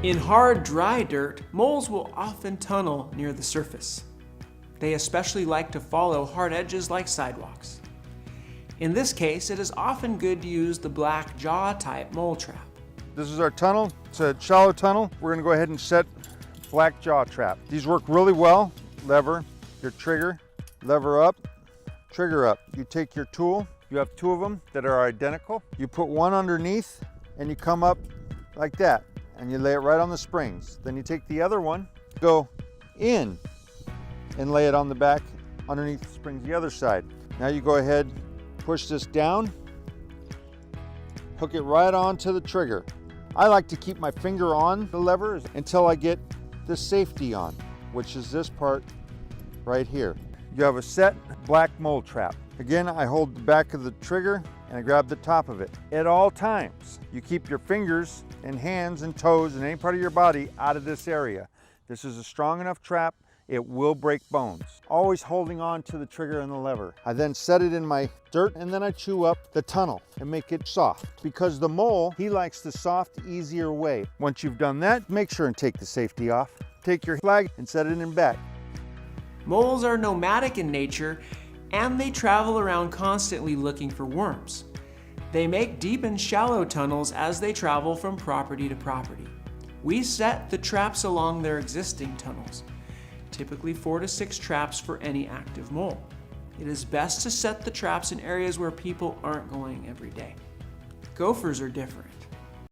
In hard, dry dirt, moles will often tunnel near the surface. They especially like to follow hard edges like sidewalks. In this case, it is often good to use the black jaw type mole trap. This is our tunnel. It's a shallow tunnel. We're going to go ahead and set black jaw trap. These work really well. Lever, your trigger, lever up, trigger up. You take your tool. You have two of them that are identical. You put one underneath and you come up like that and you lay it right on the springs. Then you take the other one, go in and lay it on the back underneath the springs the other side. Now you go ahead, push this down, hook it right onto the trigger. I like to keep my finger on the lever until I get the safety on, which is this part right here. You have a set black mole trap. Again, I hold the back of the trigger and I grab the top of it. At all times, you keep your fingers and hands and toes and any part of your body out of this area. This is a strong enough trap, it will break bones. Always holding on to the trigger and the lever. I then set it in my dirt and then I chew up the tunnel and make it soft. Because the mole, he likes the soft, easier way. Once you've done that, make sure and take the safety off. Take your flag and set it in back. Moles are nomadic in nature and they travel around constantly looking for worms. They make deep and shallow tunnels as they travel from property to property. We set the traps along their existing tunnels, typically 4 to 6 traps for any active mole. It is best to set the traps in areas where people aren't going every day. Gophers are different.